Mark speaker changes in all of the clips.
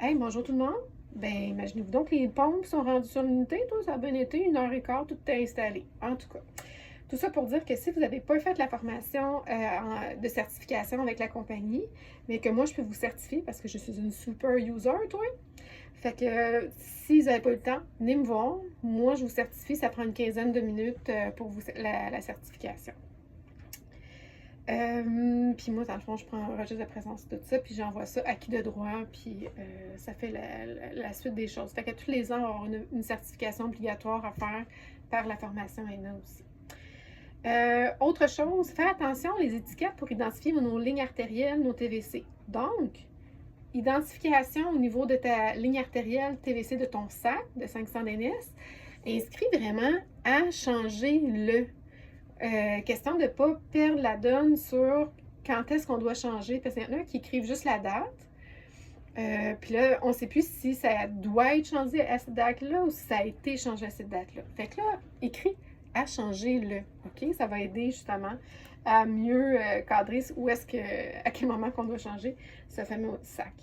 Speaker 1: Hey, bonjour tout le monde. Ben, imaginez-vous donc que les pompes sont rendues sur l'unité. Toi, ça a bien été 1 heure et quart, tout est installé. En tout cas, tout ça pour dire que si vous n'avez pas fait la formation de certification avec la compagnie, mais que moi, je peux vous certifier parce que je suis une super user, toi. Fait que si vous n'avez pas eu le temps, venez me voir. Moi, je vous certifie, ça prend une quinzaine de minutes pour vous la certification. Puis moi, dans le fond, je prends un registre de présence, tout ça, puis j'envoie ça à qui de droit, puis ça fait la suite des choses. Fait qu'à tous les ans, on va avoir une certification obligatoire à faire par la formation ENA aussi. Autre chose, fais attention les étiquettes pour identifier nos lignes artérielles, nos TVC. Donc, identification au niveau de ta ligne artérielle TVC de ton sac de 500 DNS, inscris vraiment à changer le question de ne pas perdre la donne sur quand est-ce qu'on doit changer. Parce qu'il y en a qui écrivent juste la date. Puis là, on ne sait plus si ça doit être changé à cette date-là ou si ça a été changé à cette date-là. Fait que là, écrit à changer le. OK? Ça va aider justement à mieux cadrer où est-ce que, à quel moment qu'on doit changer ce fameux sac.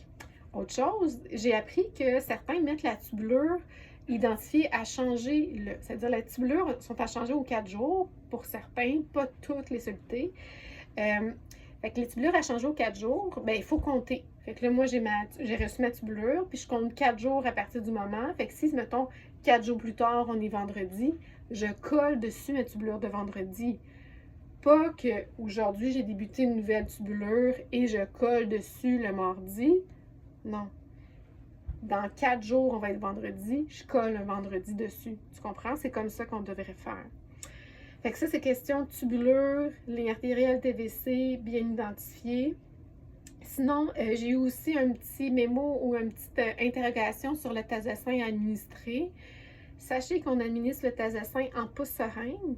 Speaker 1: Autre chose, j'ai appris que certains mettent la tubulure identifiée à changer le. C'est-à-dire la tubulure sont à changer aux 4 jours pour certains, pas toutes les solutés. Fait que les tubulures à changer aux 4 jours, ben il faut compter. Fait que là, moi, j'ai reçu ma tubulure, puis je compte 4 jours à partir du moment. Fait que si, mettons, 4 jours plus tard, on est vendredi, je colle dessus ma tubulure de vendredi. Pas que aujourd'hui j'ai débuté une nouvelle tubulure et je colle dessus le mardi. Non. Dans 4 jours, on va être vendredi, je colle un vendredi dessus. Tu comprends? C'est comme ça qu'on devrait faire. Fait que ça, c'est question de tubulure, ligne artérielle TVC, bien identifiée. Sinon, j'ai eu aussi un petit mémo ou une petite interrogation sur le tazocin à administrer. Sachez qu'on administre le tazocin en pouce seringue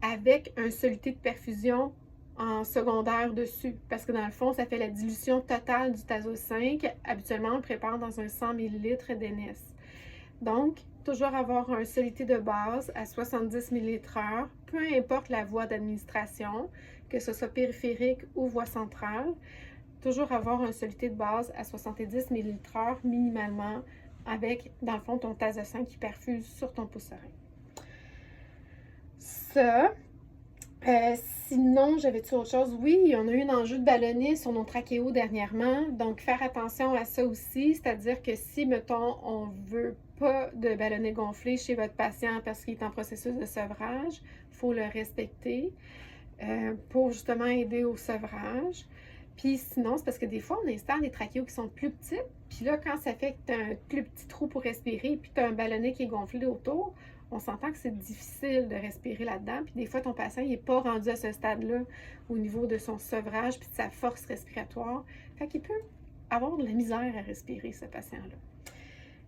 Speaker 1: avec un soluté de perfusion en secondaire dessus. Parce que dans le fond, ça fait la dilution totale du tazocin qu'habituellement on prépare dans un 100 ml d'NS. Donc, toujours avoir un soluté de base à 70 ml/h, peu importe la voie d'administration, que ce soit périphérique ou voie centrale, toujours avoir un soluté de base à 70 ml/h minimalement avec, dans le fond, ton tazocin qui perfuse sur ton pouce seringue. Ça. Sinon, j'avais-tu autre chose? Oui, on a eu un enjeu de ballonner sur nos trachéos dernièrement, donc faire attention à ça aussi, c'est-à-dire que si, mettons, on veut pas de ballonnet gonflé chez votre patient parce qu'il est en processus de sevrage, il faut le respecter pour justement aider au sevrage. Puis sinon, c'est parce que des fois, on installe des trachéos qui sont plus petits, puis là, quand ça fait que tu as un plus petit trou pour respirer, puis tu as un ballonnet qui est gonflé autour, on s'entend que c'est difficile de respirer là-dedans. Puis des fois, ton patient n'est pas rendu à ce stade-là au niveau de son sevrage puis de sa force respiratoire. Fait qu'il peut avoir de la misère à respirer, ce patient-là.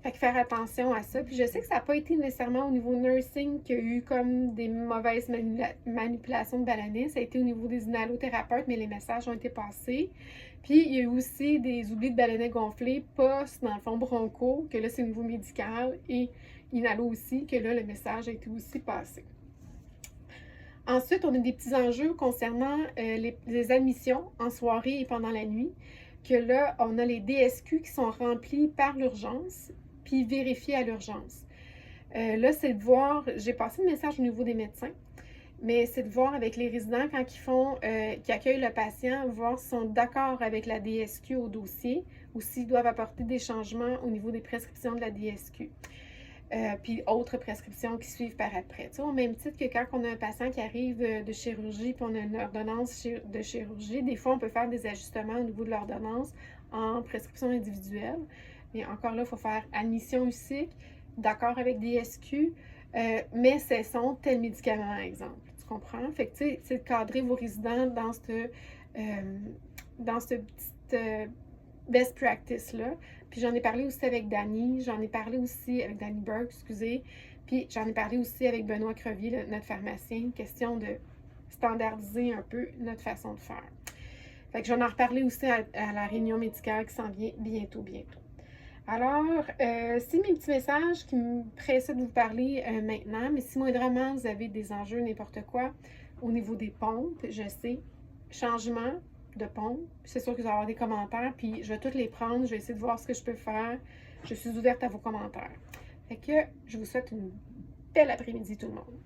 Speaker 1: Fait que faire attention à ça. Puis je sais que ça n'a pas été nécessairement au niveau nursing qu'il y a eu comme des mauvaises manipulations de ballonnet. Ça a été au niveau des inhalothérapeutes, mais les messages ont été passés. Puis il y a eu aussi des oublis de ballonnet gonflés post, dans le fond, broncho, que là, c'est au niveau médical, et inhalo aussi, que là, le message a été aussi passé. Ensuite, on a des petits enjeux concernant les admissions en soirée et pendant la nuit, que là, on a les DSQ qui sont remplis par l'urgence, puis vérifiés à l'urgence. Là, c'est de voir, j'ai passé le message au niveau des médecins, mais c'est de voir avec les résidents quand qui accueillent le patient, voir s'ils sont d'accord avec la DSQ au dossier ou s'ils doivent apporter des changements au niveau des prescriptions de la DSQ. Puis autres prescriptions qui suivent par après. Tu sais, au même titre que quand on a un patient qui arrive de chirurgie puis on a une ordonnance de chirurgie, des fois on peut faire des ajustements au niveau de l'ordonnance en prescription individuelle. Mais encore là, il faut faire admission USIC, d'accord avec DSQ, mais cessons tel médicament, exemple. Tu comprends? Fait que tu sais, c'est de cadrer vos résidents dans cette petite best practice-là. Puis j'en ai parlé aussi avec Dani, j'en ai parlé aussi avec Dani Burke, excusez. Puis j'en ai parlé aussi avec Benoît Crevier, notre pharmacien. Question de standardiser un peu notre façon de faire. Fait que j'en ai reparlé aussi à la réunion médicale qui s'en vient bientôt. Alors, c'est mes petits messages qui me pressaient de vous parler maintenant, mais si moindrement vous avez des enjeux, n'importe quoi, au niveau des pompes, je sais, changement, de pompe. C'est sûr que vous allez avoir des commentaires, puis je vais tous les prendre. Je vais essayer de voir ce que je peux faire. Je suis ouverte à vos commentaires. Fait que je vous souhaite une belle après-midi tout le monde.